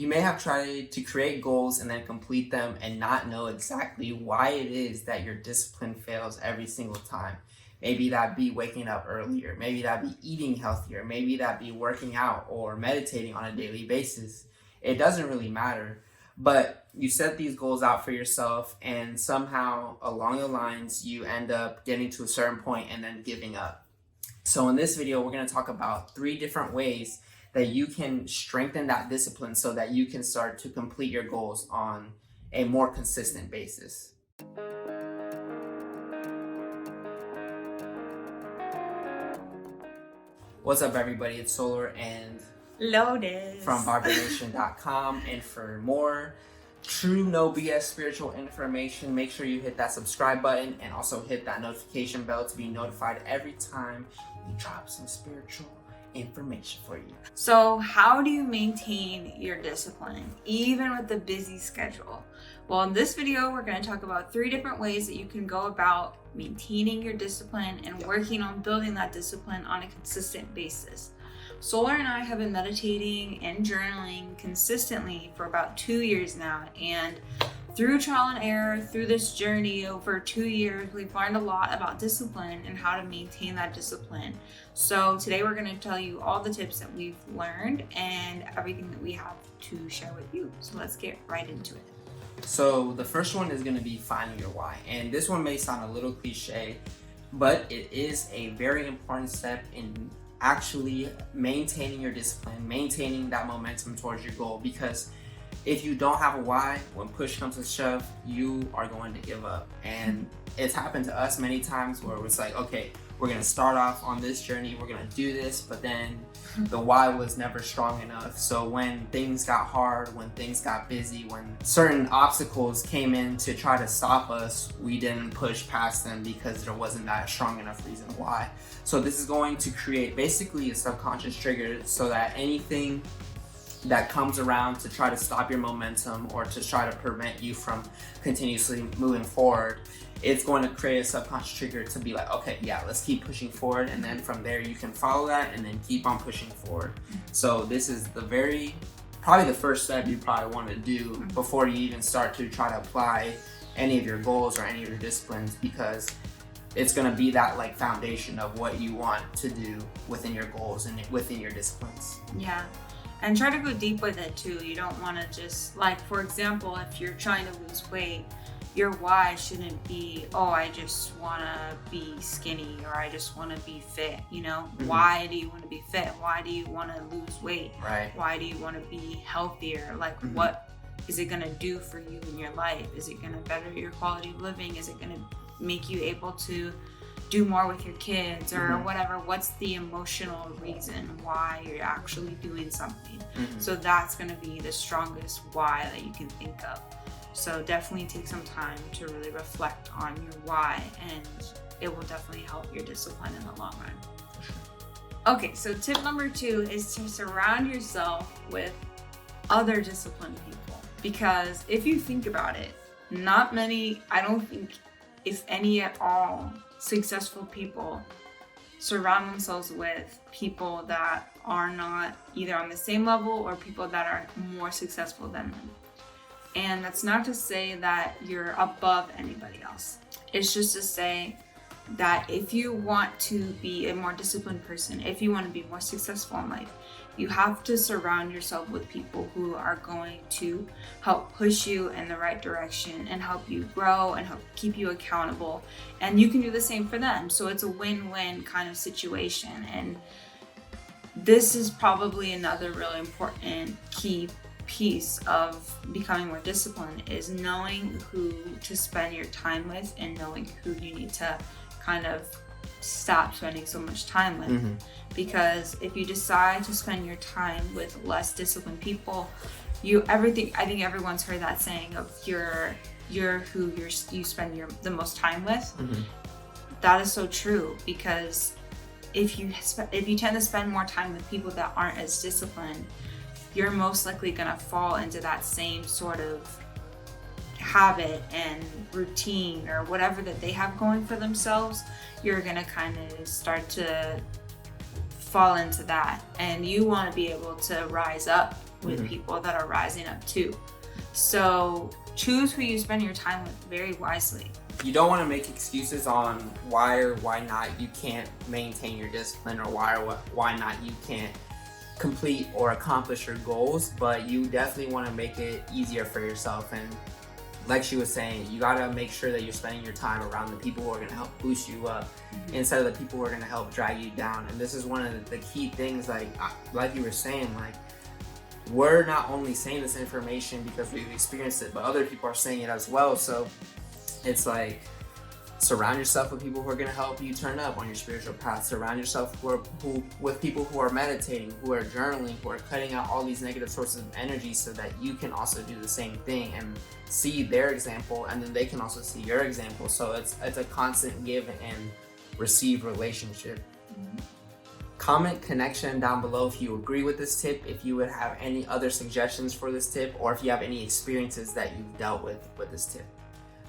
You may have tried to create goals and then complete them and not know exactly why it is that your discipline fails every single time. Maybe that be waking up earlier, maybe that be eating healthier, maybe that be working out or meditating on a daily basis. It doesn't really matter, but you set these goals out for yourself and somehow along the lines you end up getting to a certain point and then giving up. So in this video, we're going to talk about 3 different ways that you can strengthen that discipline so that you can start to complete your goals on a more consistent basis. What's up, everybody? It's Solar and Lotus from VIBERNATION.com, and for more true no BS spiritual information, make sure you hit that subscribe button and also hit that notification bell to be notified every time we drop some spiritual information for you. So how do you maintain your discipline even with the busy schedule? Well, in this video we're going to talk about 3 different ways that you can go about maintaining your discipline and working on building that discipline on a consistent basis. Solar and I have been meditating and journaling consistently for about 2 years now, and through trial and error, through this journey over 2 years, we've learned a lot about discipline and how to maintain that discipline. So today we're going to tell you all the tips that we've learned and everything that we have to share with you. So let's get right into it. So the first one is going to be finding your why. And this one may sound a little cliche, but it is a very important step in actually maintaining your discipline, maintaining that momentum towards your goal. Because if you don't have a why, when push comes to shove, you are going to give up. And it's happened to us many times where it's like, okay, we're going to start off on this journey, we're going to do this, but then the why was never strong enough. So when things got hard, when things got busy, when certain obstacles came in to try to stop us, we didn't push past them because there wasn't that strong enough reason why. So this is going to create basically a subconscious trigger so that anything that comes around to try to stop your momentum or to try to prevent you from continuously moving forward, it's going to create a subconscious trigger to be like, okay, yeah, let's keep pushing forward. And then from there, you can follow that and then keep on pushing forward. So this is probably the first step you probably want to do before you even start to try to apply any of your goals or any of your disciplines, because it's going to be that like foundation of what you want to do within your goals and within your disciplines. Yeah. And try to go deep with it too. You don't want to just, like, for example, if you're trying to lose weight, your why shouldn't be, oh, I just want to be skinny or I just want to be fit, you know? Mm-hmm. Why do you want to be fit? Why do you want to lose weight? Right. Why do you want to be healthier? Like, what is it going to do for you in your life? Is it going to better your quality of living? Is it going to make you able to do more with your kids or whatever? What's the emotional reason why you're actually doing something? So that's going to be the strongest why that you can think of. So definitely take some time to really reflect on your why, and it will definitely help your discipline in the long run. Okay, so tip number 2 is to surround yourself with other disciplined people. Because if you think about it, not many, I don't think, if any at all, successful people surround themselves with people that are not either on the same level or people that are more successful than them. And that's not to say that you're above anybody else. It's just to say that if you want to be a more disciplined person, if you want to be more successful in life, you have to surround yourself with people who are going to help push you in the right direction and help you grow and help keep you accountable. And you can do the same for them. So it's a win-win kind of situation. And this is probably another really important key piece of becoming more disciplined, is knowing who to spend your time with and knowing who you need to kind of stop spending so much time with. Because if you decide to spend your time with less disciplined people, I think everyone's heard that saying of you're who you spend the most time with. That is so true, because if you tend to spend more time with people that aren't as disciplined, you're most likely going to fall into that same sort of habit and routine or whatever that they have going for themselves. You're going to kind of start to fall into that, and you want to be able to rise up with people that are rising up too. So choose who you spend your time with very wisely. You don't want to make excuses on why or why not you can't maintain your discipline, or why not you can't complete or accomplish your goals, but you definitely want to make it easier for yourself. And like she was saying, you got to make sure that you're spending your time around the people who are going to help boost you up instead of the people who are going to help drag you down. And this is one of the key things, like you were saying, like, we're not only saying this information because we've experienced it, but other people are saying it as well. So it's like, surround yourself with people who are going to help you turn up on your spiritual path. Surround yourself with people who are meditating, who are journaling, who are cutting out all these negative sources of energy, so that you can also do the same thing and see their example, and then they can also see your example. So it's a constant give and receive relationship. Comment connection down below if you agree with this tip, if you would have any other suggestions for this tip, or if you have any experiences that you've dealt with this tip.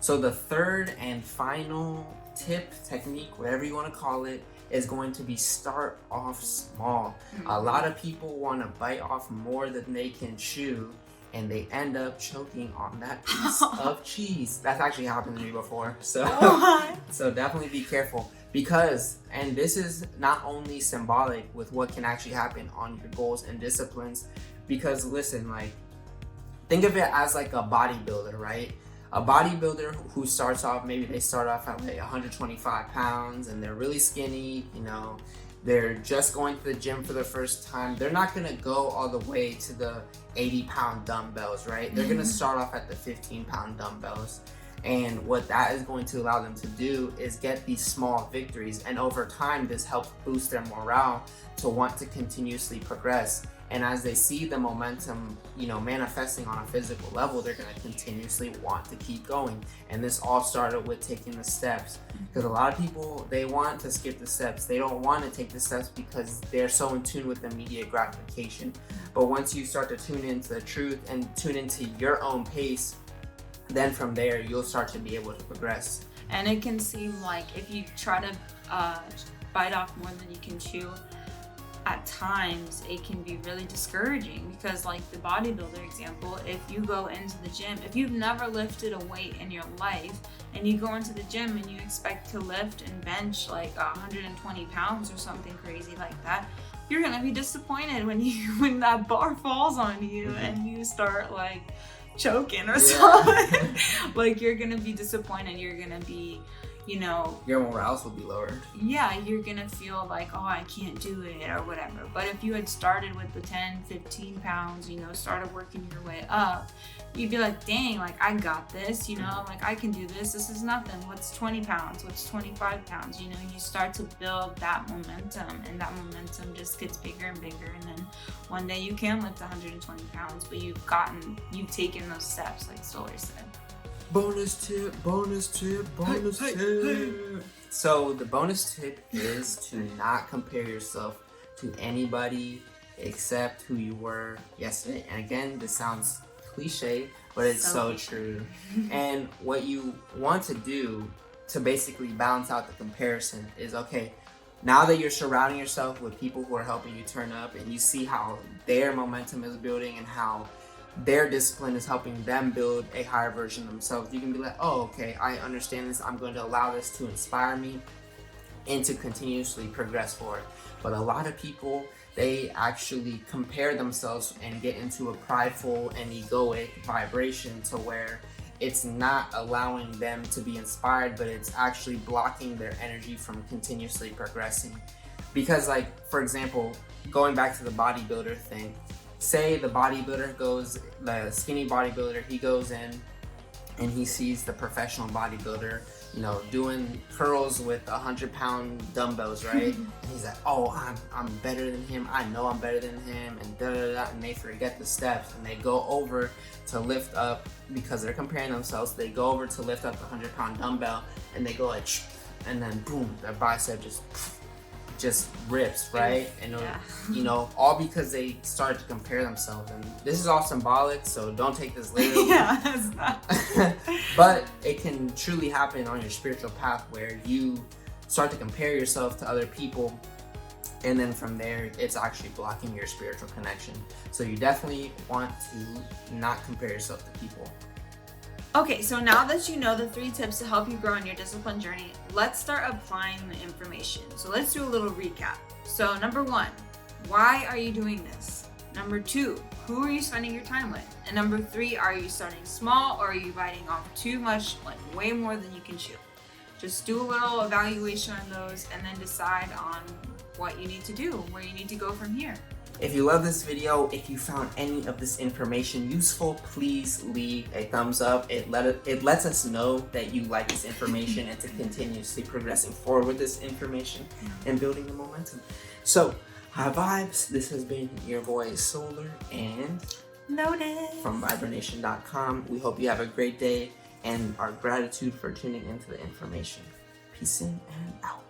So the third and final tip, technique, whatever you want to call it, is going to be start off small. A lot of people want to bite off more than they can chew, and they end up choking on that piece of cheese. That's actually happened to me before. So, so definitely be careful, because, and this is not only symbolic with what can actually happen on your goals and disciplines, because listen, like, think of it as like a bodybuilder, right? A bodybuilder who starts off, maybe they start off at like 125 pounds and they're really skinny, you know, they're just going to the gym for the first time. They're not gonna go all the way to the 80-pound dumbbells, right? They're gonna start off at the 15-pound dumbbells. And what that is going to allow them to do is get these small victories. And over time, this helps boost their morale to want to continuously progress. And as they see the momentum, you know, manifesting on a physical level, they're going to continuously want to keep going. And this all started with taking the steps, because a lot of people, they want to skip the steps. They don't want to take the steps because they're so in tune with immediate gratification. But once you start to tune into the truth and tune into your own pace, then from there, you'll start to be able to progress. And it can seem like if you try to bite off more than you can chew, at times it can be really discouraging, because like the bodybuilder example, if you go into the gym, if you've never lifted a weight in your life and you go into the gym and you expect to lift and bench like 120 pounds or something crazy like that, you're gonna be disappointed when that bar falls on you and you start like choking or something. Like, you're gonna be disappointed, you're gonna be, you know, your morale will be lowered. Yeah, you're gonna feel like, oh, I can't do it or whatever. But if you had started with the 10, 15 pounds, you know, started working your way up, you'd be like, dang, like, I got this, you know, like, I can do this. This is nothing. What's 20 pounds? What's 25 pounds? You know, you start to build that momentum, and that momentum just gets bigger and bigger. And then one day you can lift 120 pounds, but you've taken those steps, like Solar said. Bonus tip. So the bonus tip is to not compare yourself to anybody except who you were yesterday. And again, this sounds cliche, but it's so true. And what you want to do to basically balance out the comparison is, okay, now that you're surrounding yourself with people who are helping you turn up, and you see how their momentum is building and how their discipline is helping them build a higher version of themselves, you can be like, oh, okay, I understand this. I'm going to allow this to inspire me and to continuously progress forward. But a lot of people, they actually compare themselves and get into a prideful and egoic vibration to where it's not allowing them to be inspired, but it's actually blocking their energy from continuously progressing. Because, like, for example, going back to the bodybuilder thing, say the skinny bodybuilder, he goes in and he sees the professional bodybuilder, you know, doing curls with 100-pound dumbbells, right? And he's like, oh, I'm better than him. I know I'm better than him, and da-da-da, and they forget the steps, and they go over to lift up, because they're comparing themselves, they go over to lift up the 100-pound dumbbell, and they go like, and then boom, their bicep just rips, right? And you know, all because they started to compare themselves. And this is all symbolic, so don't take this literally. It's not. But it can truly happen on your spiritual path, where you start to compare yourself to other people, and then from there it's actually blocking your spiritual connection. So you definitely want to not compare yourself to people. Okay, so now that you know the 3 tips to help you grow on your discipline journey, let's start applying the information. So let's do a little recap. So number 1, why are you doing this? Number 2, who are you spending your time with? And number 3, are you starting small or are you biting off too much, like way more than you can chew? Just do a little evaluation on those and then decide on what you need to do, where you need to go from here. If you love this video, if you found any of this information useful, please leave a thumbs up. It lets us know that you like this information and to continuously progressing forward with this information and building the momentum. So, high vibes. This has been your boy Solar and Lotus from VIBERNATION.com. We hope you have a great day and our gratitude for tuning into the information. Peace in and out.